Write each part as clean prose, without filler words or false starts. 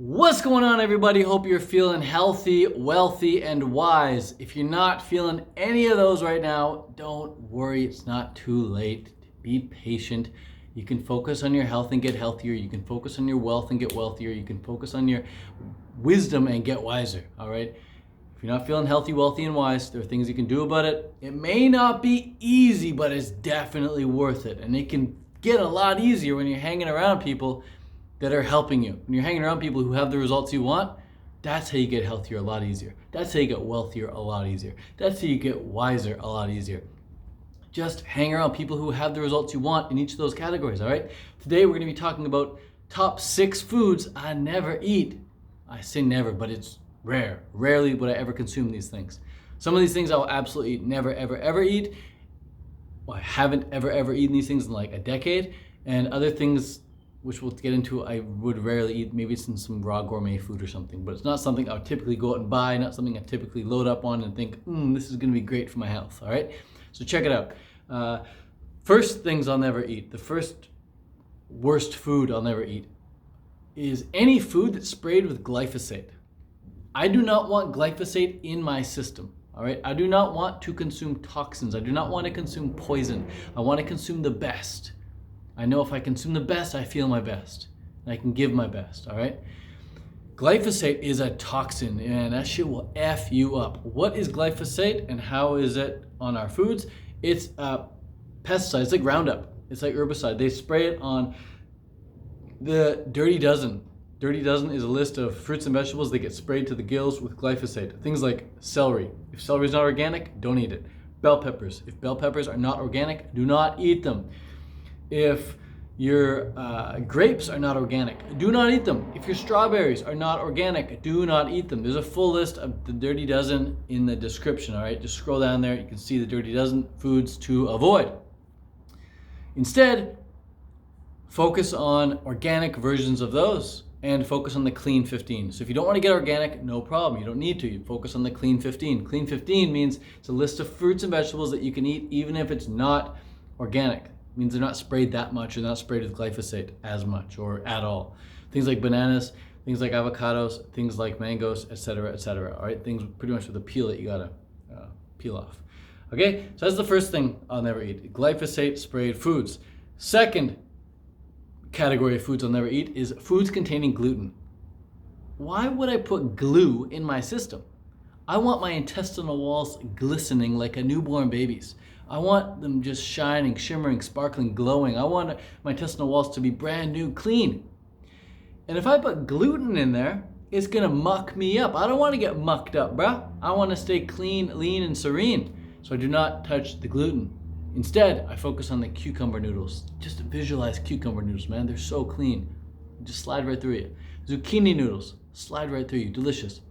What's going on, everybody? Hope you're feeling healthy, wealthy, and wise. If you're not feeling any of those right now, don't worry. It's not too late. Be patient. You can focus on your health and get healthier. You can focus on your wealth and get wealthier. You can focus on your wisdom and get wiser, all right? If you're not feeling healthy, wealthy, and wise, there are things you can do about it. It may not be easy, but it's definitely worth it. And it can get a lot easier when you're hanging around people that are helping you. When you're hanging around people who have the results you want, that's how you get healthier a lot easier. That's how you get wealthier a lot easier. That's how you get wiser a lot easier. Just hang around people who have the results you want in each of those categories, all right? Today we're gonna be talking about top 6 foods I never eat. I say never, but it's rare. Rarely would I ever consume these things. Some of these things I will absolutely never, ever, ever eat. Well, I haven't ever eaten these things in like a decade. And other things, which we'll get into, I would rarely eat. Maybe it's in some raw gourmet food or something, but it's not something I would typically go out and buy, not something I typically load up on and think, this is gonna be great for my health, all right? So check it out. First things I'll never eat, the first worst food I'll never eat is any food that's sprayed with glyphosate. I do not want glyphosate in my system, all right? I do not want to consume toxins. I do not want to consume poison. I want to consume the best. I know if I consume the best, I feel my best. And I can give my best, all right? Glyphosate is a toxin, and that shit will F you up. What is glyphosate and how is it on our foods? It's a pesticide. It's like Roundup. It's like herbicide. They spray it on the Dirty Dozen. Dirty Dozen is a list of fruits and vegetables that get sprayed to the gills with glyphosate. Things like celery. If celery is not organic, don't eat it. Bell peppers. If bell peppers are not organic, do not eat them. If your grapes are not organic, do not eat them. If your strawberries are not organic, do not eat them. There's a full list of the Dirty Dozen in the description, all right? Just scroll down there. You can see the Dirty Dozen foods to avoid. Instead, focus on organic versions of those and focus on the Clean 15. So if you don't want to get organic, no problem. You don't need to. You focus on the Clean 15. Clean 15 means it's a list of fruits and vegetables that you can eat even if it's not organic. It means they're not sprayed that much or not sprayed with glyphosate as much or at all. Things like bananas, things like avocados, things like mangoes, etc., etc. All right, things pretty much with a peel that you gotta peel off. Okay, so that's the first thing I'll never eat: glyphosate sprayed foods. Second category of foods I'll never eat is foods containing gluten. Why would I put glue in my system? I want my intestinal walls glistening like a newborn baby's. I want them just shining, shimmering, sparkling, glowing. I want my intestinal walls to be brand new, clean. And if I put gluten in there, it's gonna muck me up. I don't wanna get mucked up, bruh. I wanna stay clean, lean, and serene. So I do not touch the gluten. Instead, I focus on the cucumber noodles. Just visualize cucumber noodles, man. They're so clean. Just slide right through you. Zucchini noodles, slide right through you. Delicious.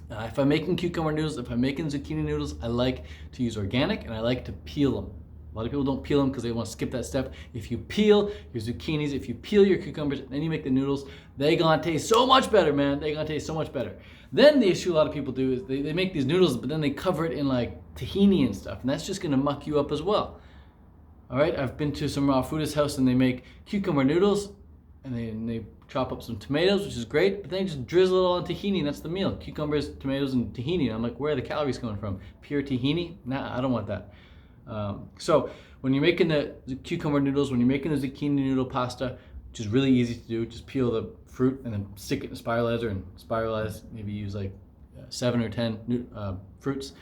If I'm making cucumber noodles, if I'm making zucchini noodles, I like to use organic and I like to peel them. A lot of people don't peel them because they want to skip that step. If you peel your zucchinis, if you peel your cucumbers, and then you make the noodles, they gonna taste so much better, man. They gonna taste so much better. Then the issue a lot of people do is they make these noodles, but then they cover it in like tahini and stuff, and that's just gonna muck you up as well. All right, I've been to some raw foodist house and they make cucumber noodles, and they chop up some tomatoes, which is great, but then they just drizzle it all in tahini, and that's the meal. Cucumbers, tomatoes, and tahini. And I'm like, where are the calories coming from? Pure tahini? Nah, I don't want that. So when you're making the cucumber noodles, when you're making the zucchini noodle pasta, which is really easy to do, just peel the fruit and then stick it in a spiralizer and spiralize. Maybe use like 7 or 10 fruits.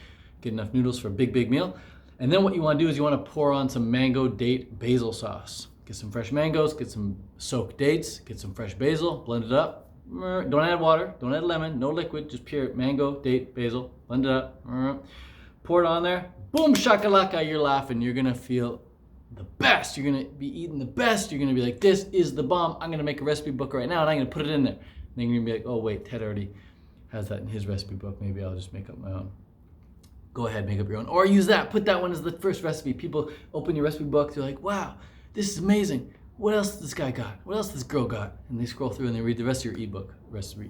Get enough noodles for a big meal. And then what you want to do is you want to pour on some mango date basil sauce. Get some fresh mangoes, get some soaked dates, get some fresh basil, blend it up. Don't add water, don't add lemon, no liquid, just pure mango, date, basil, blend it up. Pour it on there, boom shakalaka, you're laughing. You're gonna feel the best. You're gonna be eating the best. You're gonna be like, this is the bomb. I'm gonna make a recipe book right now and I'm gonna put it in there. And then you're gonna be like, oh wait, Ted already has that in his recipe book. Maybe I'll just make up my own. Go ahead, make up your own. Or use that, put that one as the first recipe. People open your recipe book, they're like, wow, this is amazing. What else this guy got? What else this girl got? And they scroll through and they read the rest of your ebook recipe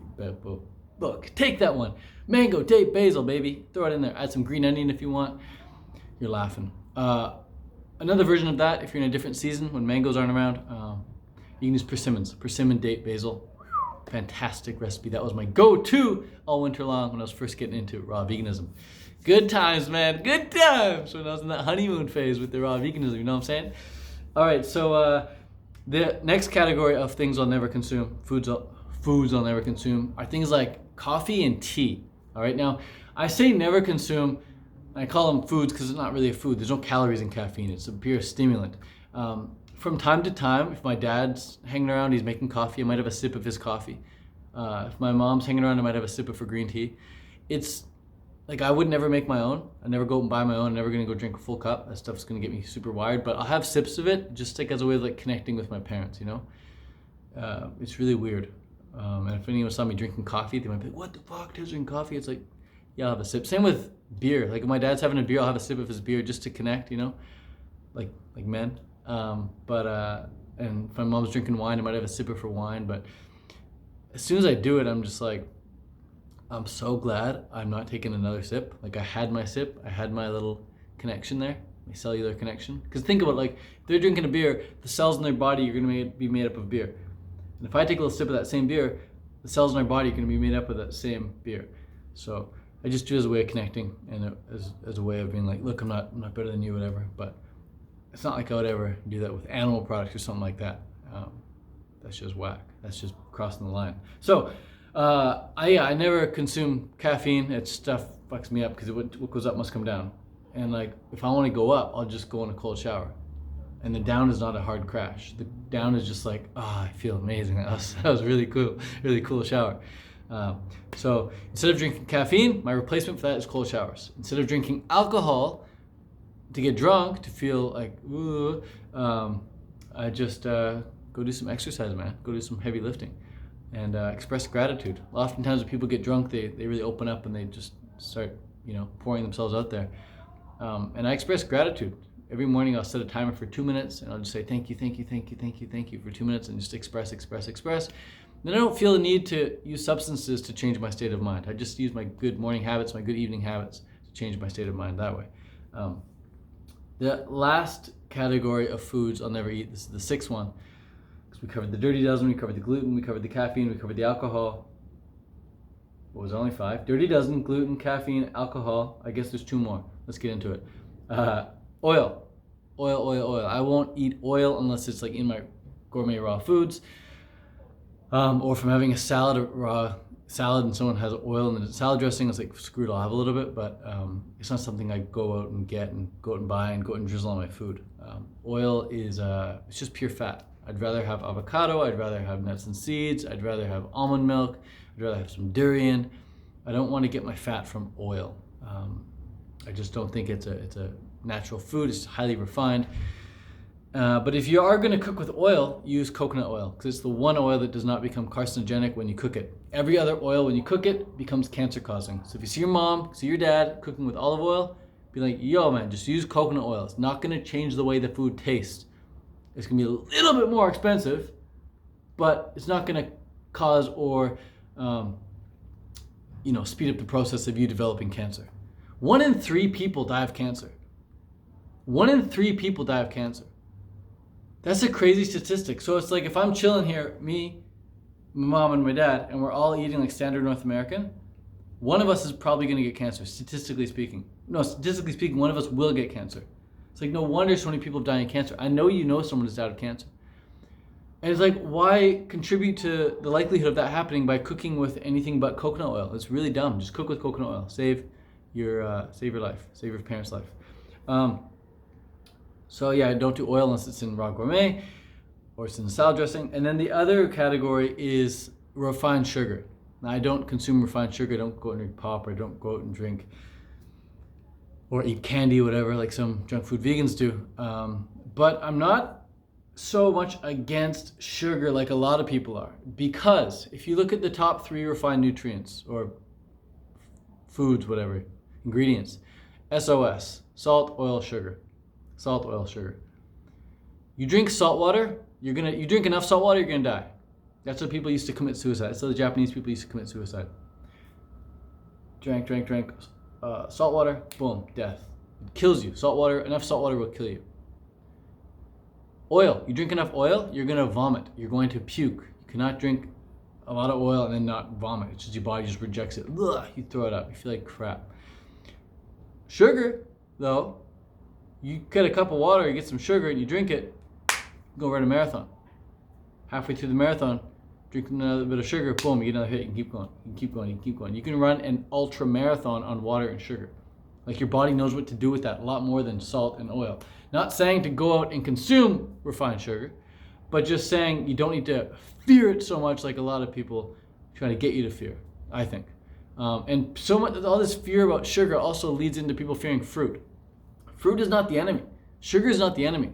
book. Take that one. Mango, date, basil, baby. Throw it in there. Add some green onion if you want. You're laughing. Another version of that, if you're in a different season when mangoes aren't around, you can use persimmons. Persimmon, date, basil. Fantastic recipe. That was my go-to all winter long when I was first getting into raw veganism. Good times, man. Good times when I was in that honeymoon phase with the raw veganism. You know what I'm saying? All right, so the next category of things I'll never consume, foods I'll never consume, are things like coffee and tea. All right, now I say never consume. I call them foods because it's not really a food. There's no calories in caffeine. It's a pure stimulant. From time to time, if my dad's hanging around, he's making coffee, I might have a sip of his coffee. If my mom's hanging around, I might have a sip of her green tea. It's like I would never make my own. I never go and buy my own. I'm never gonna go drink a full cup. That stuff's gonna get me super wired. But I'll have sips of it just like as a way of like connecting with my parents. You know, it's really weird. And if anyone saw me drinking coffee, they might be like, "What the fuck? Does drinking coffee?" It's like, yeah, I'll have a sip. Same with beer. Like if my dad's having a beer, I'll have a sip of his beer just to connect. You know, like men. And if my mom's drinking wine, I might have a sip of her wine. But as soon as I do it, I'm just like, I'm so glad I'm not taking another sip. Like I had my sip, I had my little connection there, my cellular connection. Because think about like, if they're drinking a beer, the cells in their body are gonna be made up of beer. And if I take a little sip of that same beer, the cells in our body are gonna be made up of that same beer. So I just do it as a way of connecting and as a way of being like, look, I'm not better than you, whatever. But it's not like I would ever do that with animal products or something like that. That's just whack. That's just crossing the line. So I never consume caffeine. It stuff fucks me up because what goes up must come down. And like if I want to go up, I'll just go in a cold shower. And the down is not a hard crash. The down is just like, I feel amazing. That was really cool shower. So instead of drinking caffeine, my replacement for that is cold showers. Instead of drinking alcohol to get drunk, to feel like, I just go do some exercise, man. Go do some heavy lifting and express gratitude. Oftentimes when people get drunk, they really open up and they just start, pouring themselves out there. And I express gratitude. Every morning I'll set a timer for 2 minutes and I'll just say thank you for 2 minutes and just express. Then I don't feel the need to use substances to change my state of mind. I just use my good morning habits, my good evening habits to change my state of mind that way. The last category of foods I'll never eat, this is the sixth one, because we covered the dirty dozen, we covered the gluten, we covered the caffeine, we covered the alcohol. What was it, only 5? Dirty dozen, gluten, caffeine, alcohol. I guess there's 2 more. Let's get into it. Oil. I won't eat oil unless it's like in my gourmet raw foods, or from having a raw salad and someone has oil in the salad dressing. It's like, screw it, I'll have a little bit, but it's not something I go out and get and go out and buy and go out and drizzle on my food. Oil is it's just pure fat. I'd rather have avocado, I'd rather have nuts and seeds, I'd rather have almond milk, I'd rather have some durian. I don't want to get my fat from oil. I just don't think it's a natural food. It's highly refined. But if you are going to cook with oil, use coconut oil, because it's the one oil that does not become carcinogenic when you cook it. Every other oil, when you cook it, becomes cancer causing. So if you see your mom, see your dad cooking with olive oil, be like, yo man, just use coconut oil. It's not going to change the way the food tastes. It's going to be a little bit more expensive, but it's not going to cause or speed up the process of you developing cancer. 1 in 3 people die of cancer. 1 in 3 people die of cancer. That's a crazy statistic. So it's like if I'm chilling here, me, my mom, and my dad, and we're all eating like standard North American, one of us is probably going to get cancer, statistically speaking. No, statistically speaking, one of us will get cancer. It's like no wonder so many people die of cancer. I know someone who's died of cancer. And it's like, why contribute to the likelihood of that happening by cooking with anything but coconut oil? It's really dumb. Just cook with coconut oil. Save your life. Save your parents' life. So yeah, don't do oil unless it's in raw gourmet or it's in salad dressing. And then the other category is refined sugar. Now, I don't consume refined sugar. I don't go out and drink pop, or I don't go out and drink or eat candy, whatever, like some junk food vegans do. But I'm not so much against sugar like a lot of people are, because if you look at the top 3 refined nutrients or foods, whatever, ingredients, SOS, salt, oil, sugar. Salt, oil, sugar. You drink salt water, you drink enough salt water, you're gonna die. That's what people used to commit suicide. That's how the Japanese people used to commit suicide. Drank salt water, boom, death. It kills you. Enough salt water will kill you. Oil, you drink enough oil, you're gonna vomit. You're going to puke. You cannot drink a lot of oil and then not vomit. It's just your body just rejects it. Ugh, you throw it up. You feel like crap. Sugar, though, you get a cup of water, you get some sugar, and you drink it, go run a marathon. Halfway through the marathon, drink another bit of sugar, boom, you get another hit, you can keep going, you can keep going, you can keep going. You can run an ultra marathon on water and sugar. Like your body knows what to do with that, a lot more than salt and oil. Not saying to go out and consume refined sugar, but just saying you don't need to fear it so much like a lot of people try to get you to fear, I think. And so much, all this fear about sugar also leads into people fearing fruit. Fruit is not the enemy. Sugar is not the enemy.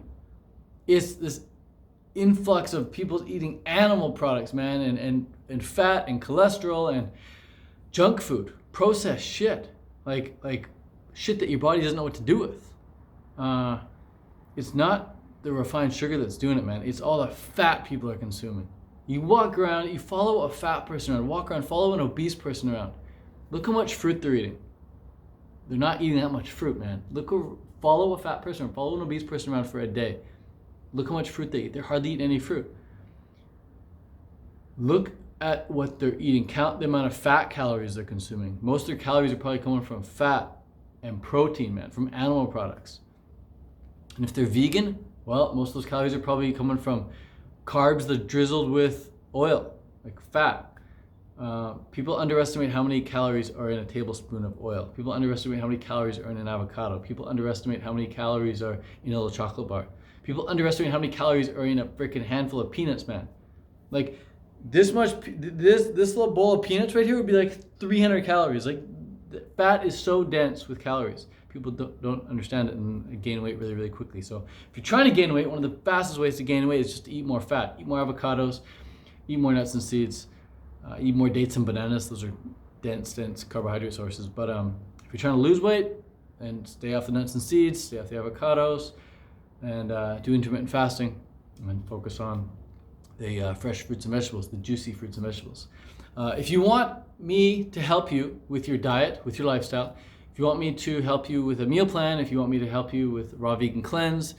It's this influx of people eating animal products, man, and fat and cholesterol and junk food, processed shit, like shit that your body doesn't know what to do with. It's not the refined sugar that's doing it, man. It's all the fat people are consuming. You walk around, you follow a fat person around, walk around, follow an obese person around. Look how much fruit they're eating. They're not eating that much fruit, man. Follow a fat person, follow an obese person around for a day. Look how much fruit they eat. They're hardly eating any fruit. Look at what they're eating. Count the amount of fat calories they're consuming. Most of their calories are probably coming from fat and protein, man, from animal products. And if they're vegan, well, most of those calories are probably coming from carbs that are drizzled with oil, like fat. People underestimate how many calories are in a tablespoon of oil. People underestimate how many calories are in an avocado. People underestimate how many calories are in a little chocolate bar. People underestimate how many calories are in a freaking handful of peanuts, man. Like this little bowl of peanuts right here would be like 300 calories. Like fat is so dense with calories. People don't understand it and gain weight really, really quickly. So if you're trying to gain weight, one of the fastest ways to gain weight is just to eat more fat, eat more avocados, eat more nuts and seeds. Eat more dates and bananas. Those are dense carbohydrate sources. But if you're trying to lose weight, then stay off the nuts and seeds, stay off the avocados, and do intermittent fasting, and focus on the fresh fruits and vegetables, the juicy fruits and vegetables. If you want me to help you with your diet, with your lifestyle, if you want me to help you with a meal plan, if you want me to help you with raw vegan cleanse,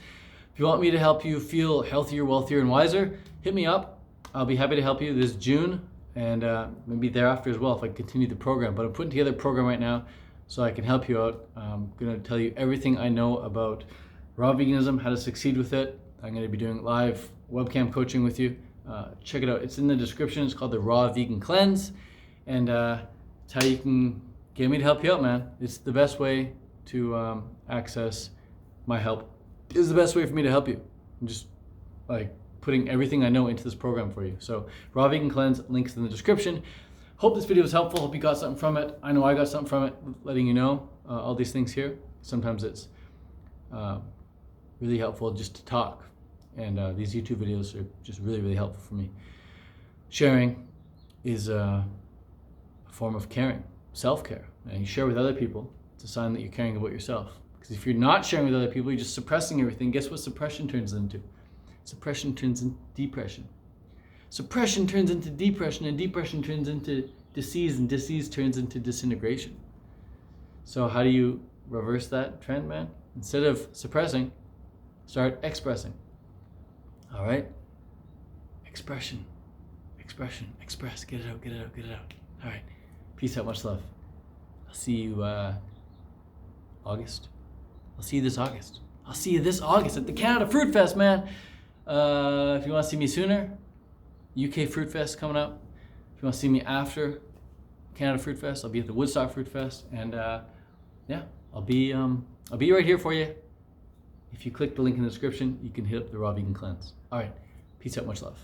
if you want me to help you feel healthier, wealthier, and wiser, hit me up. I'll be happy to help you this June. And maybe thereafter as well if I continue the program. But I'm putting together a program right now so I can help you out. I'm going to tell you everything I know about raw veganism, how to succeed with it. I'm going to be doing live webcam coaching with you. Check it out. It's in the description. It's called the Raw Vegan Cleanse. And it's how you can get me to help you out, man. It's the best way to access my help. It's the best way for me to help you. I'm just like putting everything I know into this program for you. So Raw Vegan Cleanse, links in the description. Hope this video was helpful. Hope you got something from it. I know I got something from it, letting you know all these things here. Sometimes it's really helpful just to talk. And these YouTube videos are just really, really helpful for me. Sharing is a form of caring, self-care. And you share with other people, it's a sign that you're caring about yourself. Because if you're not sharing with other people, you're just suppressing everything. Guess what suppression turns into? Suppression turns into depression. Suppression turns into depression, and depression turns into disease, and disease turns into disintegration. So how do you reverse that trend, man? Instead of suppressing, start expressing. All right? Expression, express, get it out. All right, peace out, much love. I'll see you August. I'll see you this August. I'll see you this August at the Canada Fruit Fest, man. If you want to see me sooner, UK Fruit Fest coming up. If you want to see me after Canada Fruit Fest, I'll be at the Woodstock Fruit Fest, and yeah, I'll be right here for you. If you click the link in the description, you can hit up the Raw Vegan Cleanse. All right, peace out, much love.